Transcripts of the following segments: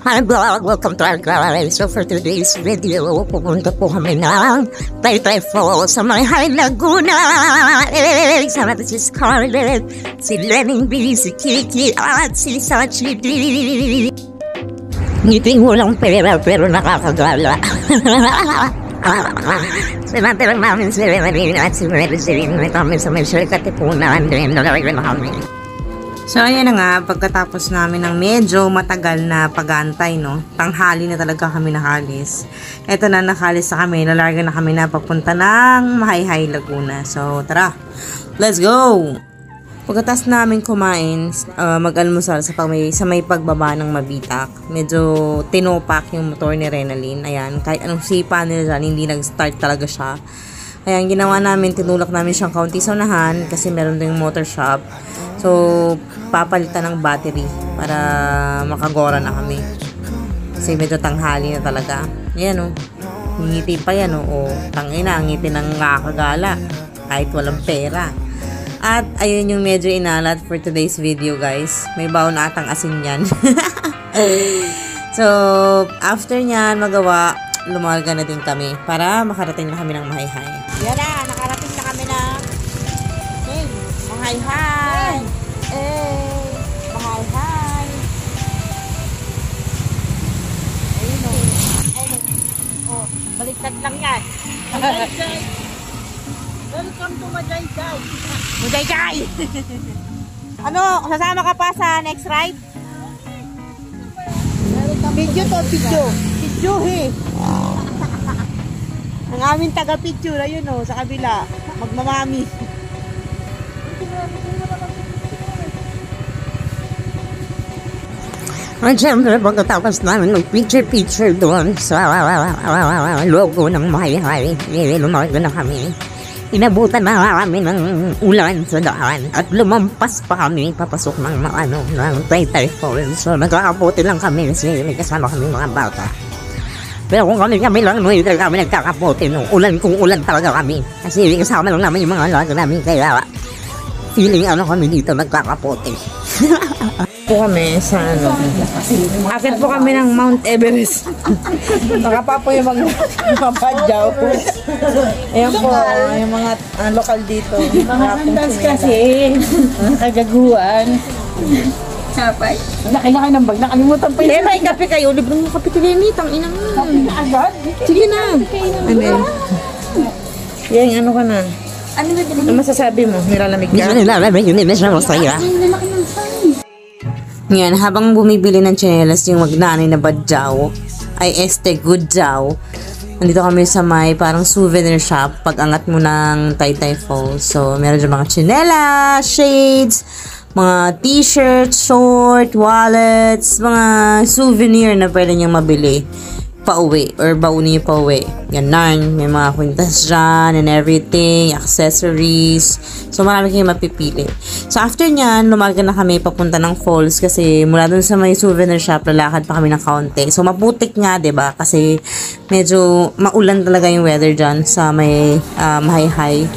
Hi vlog, welcome to our guys. So for today's video, pupunta po kami ng Taytay Falls sa may High Laguna. Sama natin si Scarlett, si Lenny B, si Kiki, at si Sachi D. Ngiting walang pera pero nakakagala. Sinatira namin si Lenny at si Medicine. May kami sa may Katipunan. Then nalagay na kami. So, ayan na nga, pagkatapos namin ng medyo matagal na pag-aantay, no? Tanghali na talaga kami nakalis. Eto na, nakalis na kami. Nalarga na kami na papunta ng Mahayhay, Laguna. So, tara, let's go! Pagkatapos namin kumain, mag-almusal sa may pagbaba ng Mabitak. Medyo tinopak yung motor ni Renalyn. Ayan, kahit anong sipa nila dyan, hindi nag-start talaga siya. Kaya ang ginawa namin, tinulak namin siyang kaunti sa unahan kasi meron din motor shop. So, papalitan ng battery para makagora na kami. Kasi medyo tanghali na talaga. Ayan o. Ngiti pa yan o. Tangina, ngiti ng nakakagala. Kahit walang pera. At ayun yung medyo inalat for today's video guys. May baon atang asin yan. So, after nyan magawa, lumalga na din kami para makarating na kami ng Mahayhay. Yan na, nakarating na kami na Mahayhay. Mahayhay. Ayun o. Ayun o. Baliktad lang yan. Mujayjay. Welcome to Mujayjay. Mujayjay. Ano, sasama ka pa sa next ride? Video to, video. Video he. Ang aming taga-picture, ayun o, sa kabila. Magmamami. At syempre, pagkatapos namin mag-picture doon sa logo ng Mahayhay, lumarga na kami. Inabutan na kami ng ulan sa daan at lumampas pa kami papasok ng Taytay Falls. So nagkakapote lang kami kasi may kasama kami mga bata. Pero kung kami lang, no, hindi kami nagkakapote. No? Ulan kung ulan talaga kami. Kasi kasama lang namin yung mga alaga namin. Kaya feeling kami dito nagkakapote. Po kami sa akit po kami ng Mount Everest. Nakapa po yung mga padyaw. Ayan po, yung mga lokal dito. Mga andas kasi, kagaguhan. Kapay. Laki-laki ng bag, nakalimutan pa yun. May kape kayo, libreng mo kape Lenny, tang-inang mo. Kape na agad? Sige na. Amen. Yan, ano ka na? Ano masasabi mo? Nilalamig ka? Nilalamig, hindi na siya masaya. Lalaki ng size. Yan, habang bumibili ng tsinelas yung magnanay na badyaw, ay Gudyaw, nandito kami sa may parang souvenir shop pag angat mo ng Taytay Falls. So, meron dyan mga tsinelas, shades, mga t-shirts, short, wallets, mga souvenir na pwede niyang mabili pauwi or baunin niyo pauwi. Ganon, may mga kwintas dyan and everything, accessories. So, marami kayong mapipili. So, after nyan, lumarga na kami papunta ng falls kasi mula dun sa may souvenir shop, lalakad pa kami ng kaunti. So, maputik nga, diba? Kasi medyo maulan talaga yung weather dyan sa may Mahayhay.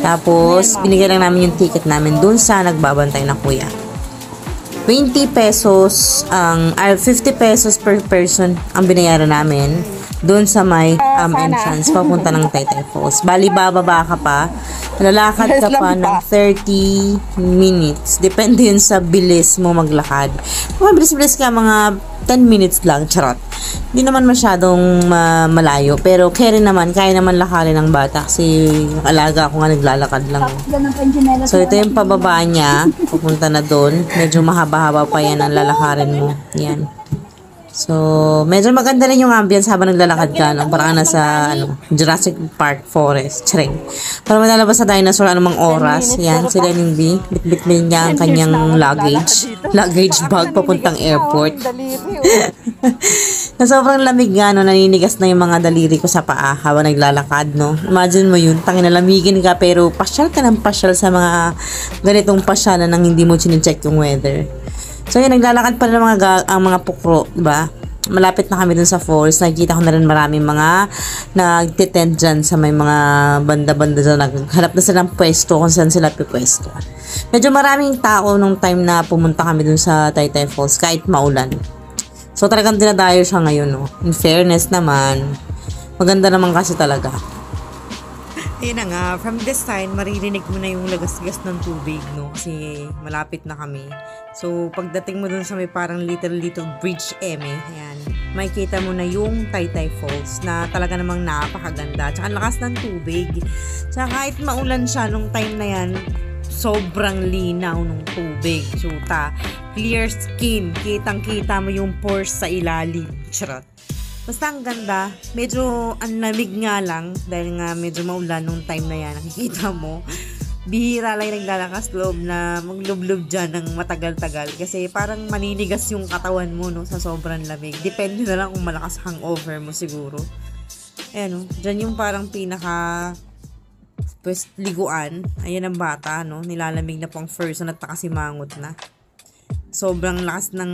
Tapos, binigyan lang namin yung ticket namin dun sa nagbabantay na kuya. 20 pesos, 50 pesos per person ang binayaran namin doon sa may entrance papunta ng Taytay Falls. Bali, bababa ka pa, lalakad ka pa ng 30 minutes. Depende yun sa bilis mo maglakad. Kung bilis-bilis ka, mga 10 minutes lang, charot. Hindi naman masyadong malayo, pero kaya naman lakarin ng bata kasi alaga ako nga naglalakad lang. So, ito yung pababa niya, pupunta na doon. Medyo mahaba-haba pa yan ang lalakarin mo. Yan. So, medyo maganda rin yung ambience habang naglalakad ka, no? Parang nasa Jurassic Park Forest. Charing. Para malalabas sa dinosaur anumang oras. Yan, si Lenny B. Bit-bit niya ang kanyang luggage bag papuntang airport. Na sobrang lamig nga, no? Naninigas na yung mga daliri ko sa paa habang naglalakad, no? Imagine mo yun, lamigin ka pero pasyal ka ng pasyal sa mga ganitong pasyalan nang hindi mo chinecheck yung weather. So, yun, naglalakad pa rin ang mga pukro, diba? Malapit na kami dun sa falls. Nakikita ko na rin maraming mga nagtitent dyan sa may mga banda-banda dyan. Naghanap na silang pwesto kung saan sila pipwesto. Medyo maraming tao nung time na pumunta kami dun sa Taytay Falls kahit maulan. So talagang dinadayo siya ngayon, no. In fairness naman, maganda naman kasi talaga. Ayun na nga, from this side, maririnig mo na yung lagas-gas ng tubig, no? Kasi malapit na kami. So, pagdating mo dun sa may parang little bridge ayan, makikita mo na yung Taytay Falls na talaga namang napakaganda. Tsaka ang lakas ng tubig. Tsaka kahit maulan siya nung time na yan, sobrang linaw ng tubig. Chuta, clear skin. Kitang-kita mo yung pores sa ilalim. Charot. Basta ang ganda, medyo ang lamig nga lang dahil nga medyo maulan nung time na yan. Nakikita mo, bihira lang naglalakas loob na maglublob dyan ng matagal-tagal kasi parang maninigas yung katawan mo, no, sa sobrang lamig. Depende na lang kung malakas hangover mo siguro. Ayan, no, dyan yung parang pinaka pues liguan. Ayan ang bata, no, nilalamig na pang first at nakasimangot na. Sobrang lakas ng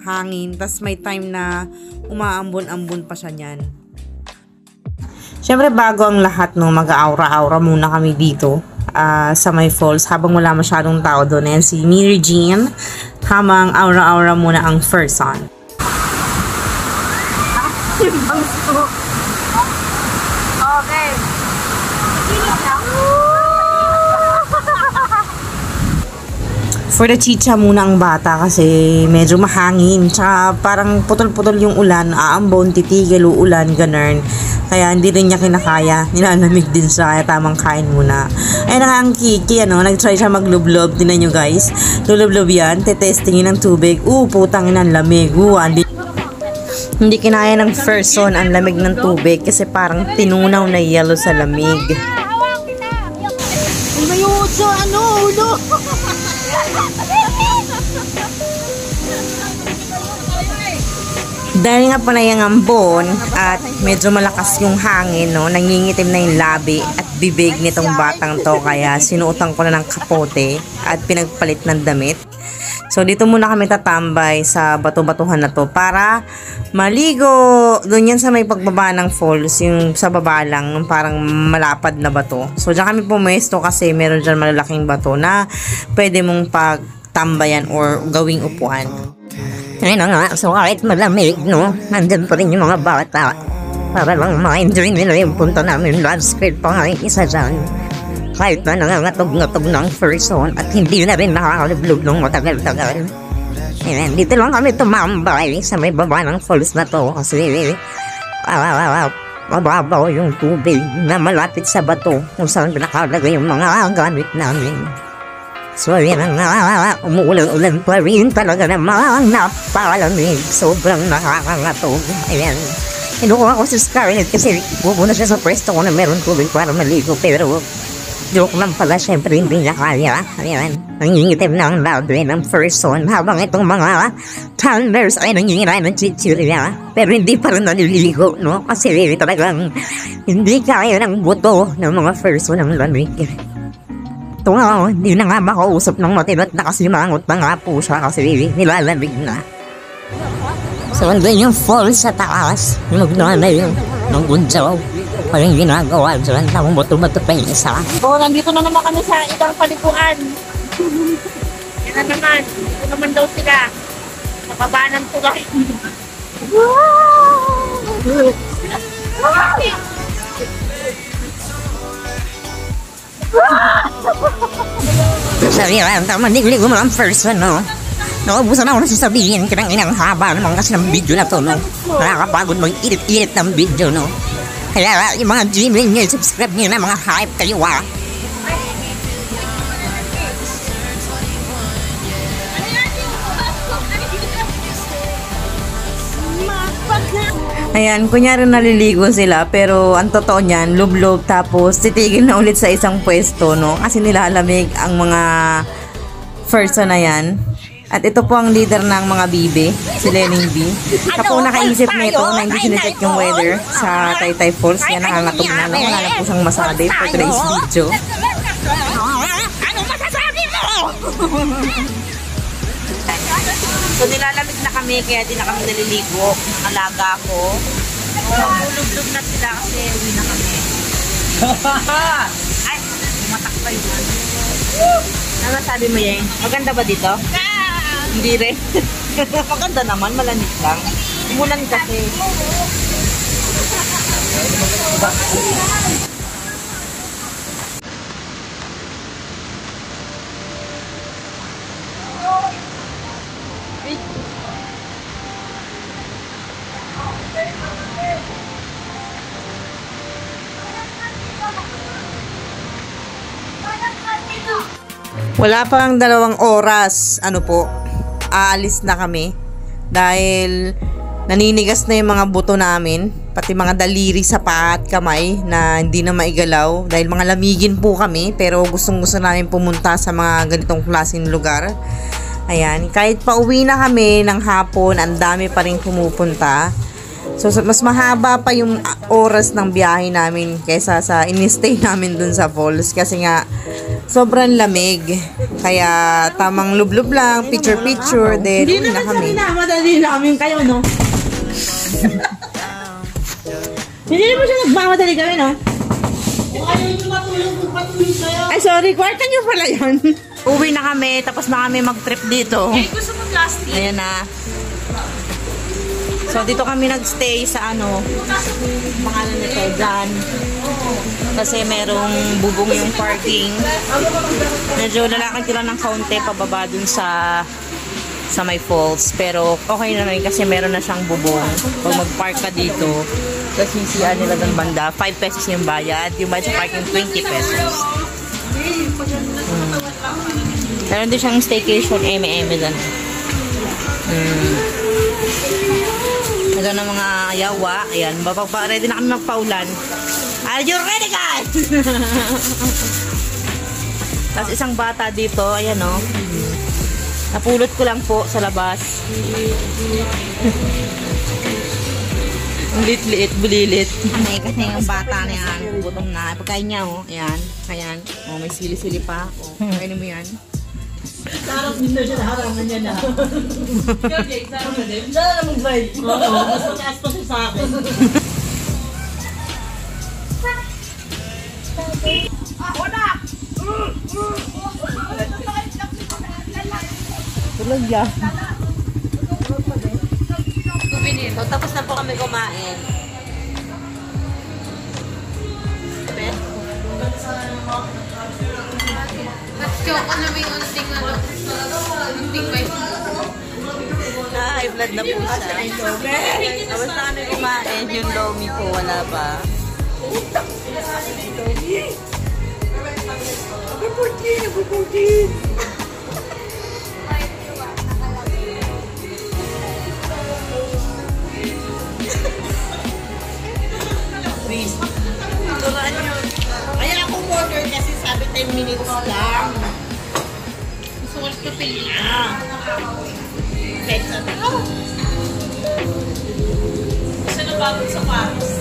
hangin. Tas may time na umaambon-ambon pa siya niyan. Siyempre bago ang lahat, no, mag-aura-aura muna kami dito sa may falls habang wala masyadong tao doon. Ayan si Mary Jean habang aura-aura muna ang first son. Okay. For the chicha muna ang bata kasi medyo mahangin. Tsaka parang putol-putol yung ulan, aambon, titigil, uulan, ganun. Kaya hindi rin niya kinakaya. Nilalamig din siya, kaya tamang kain muna. Ayun na nga ang Kiki, ano, nag-try siya maglublob. Tinan nyo guys, lulublob yan, tetestingin ng tubig. Putang ina, ang lamig. Hindi kinaya ng first son ang lamig ng tubig kasi parang tinunaw na yellow sa lamig. Dahil nga pa na yung ambon at medyo malakas yung hangin, no, nangingitim na yung labi at bibig nitong batang to, kaya sinuotan ko na ng kapote at pinagpalit ng damit. So dito muna kami tatambay sa bato-batuhan na to para maligo. Doon yan sa may pagbaba ng falls, yung sa baba lang, yung parang malapad na bato. So dyan kami pumesto kasi meron dyan malalaking bato na pwede mong pagtambayan or gawing upuan. Ayun na nga, so kahit malamig, no, nandun pa rin yung mga bata. Para lang ma-enjoy nila yung punta namin last script pa nga isa dyan. Kahit na nangangatog-ngatog ng first one at hindi na rin nakakaliblog ng matagal-tagal. Ayan, dito lang kami tumambay sa may baba ng falls na to kasi mababaw yung tubig na malapit sa bato kung saan nakalagay yung mga gamit namin. So yan ang umuulan-ulan pa rin talaga namang napakalamig. Sobrang nakakangatog. Ayan. Kinukuha ko si Scarlett kasi pupunta siya sa pwesto ko na meron tubig para maligo. Pero joke lang pala, syempre hindi niya kaya. Ayan. Nangingitim na ang labi ng first son habang itong mga thunders ay nangingiray ng chichirya. Pero hindi pa rin naliligo, no? Kasi talagang hindi kaya ng buto ng mga first son ng lamig. Ito nga, hindi na nga makausap ng matibet na kasi mangot na nga po siya kasi nilalamig na. So, andun yung falls sa taas. Magdala yun ng Gunjaw. Parang ginagawa dyan. Tapos bato-bato pa yung isa. Nandito na naman kami sa ibang paliguan. Yan na naman. Ito naman daw sila. Nakaba ng tulay. Sabi nga, tama, ligo mo ang first one, no? Naubusan ako na sasabihin, kinang inang haba naman kasi ng video na to, no? Nakakapagod mong irit-irit ng video, no? Kaya yung mga Gmail nyo, subscribe nyo na, mga hype kayo, ah! Ayan, kunyari naliligo sila pero ang totoo niyan, lublob tapos titigil na ulit sa isang pwesto, no? Kasi nilalamig ang mga first na yan. At ito po ang leader ng mga bibe, si Lening B. Kapag nakaisip nito na hindi sinecheck yung weather sa Taytay Falls, yan nangangatog na lang. Wala na po siyang masabi for today's video. Ano masasabi mo? So nilalamig na kami kaya di na kami naliligo. Alaga ko. Lulublob na sila kasi uwi na kami. Ay, matakpa yun. Ano sabi mo yan? Maganda ba dito? Hindi rin. Maganda naman, malamig lang. Umulan kasi. Wala pang 2 oras, aalis na kami dahil naninigas na yung mga buto namin, pati mga daliri sa paa at kamay na hindi na maigalaw dahil mga lamigin po kami, pero gustong gusto namin pumunta sa mga ganitong klaseng lugar. Ayan, kahit pauwi na kami ng hapon, ang dami pa rin pumupunta. So, mas mahaba pa yung oras ng biyahe namin kaysa sa in-stay namin dun sa falls kasi nga sobrang lamig. Kaya tamang lublub lang, picture-picture, then uwi na kami. Madali namin kayo, no? Hindi naman siya nagmamadali kami, no? Ayaw nyo matulog kayo. Ay, sorry, kwarta nyo pala yun. Uwi na kami, tapos na kami mag-trip dito. Eh, gusto mo plastic? Ayan na. So, dito kami nagstay sa pangalan nito, John. Kasi merong bubong yung parking. Medyo lalakad ko lang ng kaunti pababa dun sa may falls. Pero okay na rin kasi meron na siyang bubong. Pag mag-park ka dito, tapos yung CR nila dun banda, 5 pesos yung bayad. Yung bayad sa parking, 20 pesos. Meron din siyang staycation, eme-eme dun. Ito na mga yawa. Ayan, ready na kami magpaulan. Are you ready, guys? Tapos isang bata dito, ayan o. Napulot ko lang po sa labas. Ang liit-liit, bulilit. Kasi yung bata na yan, gutom na. Pagkain niya o, ayan. Ayan. O, may sili-sili pa. O, kainin mo yan. Sarap din na siya, haraman niya na. Sarap na din. Sarap na mag-drive. Oo, mas mataas pa siya sa akin. Wala! Tulog yan. So, tapos na po kami kumain. Choco na may unting unting may High blood na po siya. Tapos na kami kumain. Yung lomi po, wala pa. Please. Turaan nyo. Ayan ako order kasi sabi 10 minutes lang. gusto ko ito pili. Pesa na. Gusto na bagod sa Paris.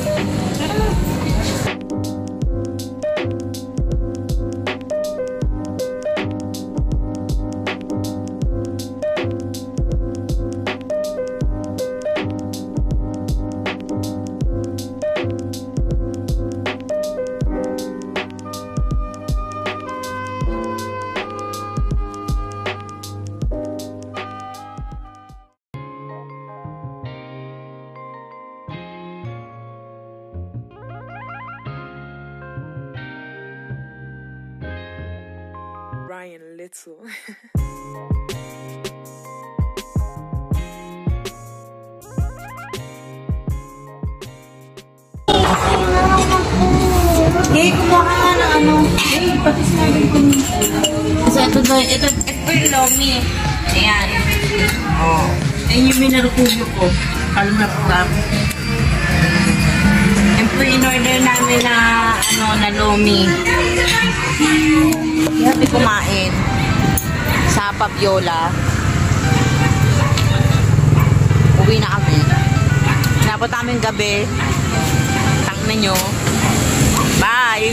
Ryan Little. Okay, kumuha ka nga ng ano. Pati sinabi ko. Kasi ito yung lomi. Ayan. Oh. Ayan yung minarukuyo ko. Kalma po lang. Ayan po in-order namin na, na lomi. Happy kumain. Sa Pabiola. Uwi na kami. Napot namin gabi. Tang na nyo. Bye!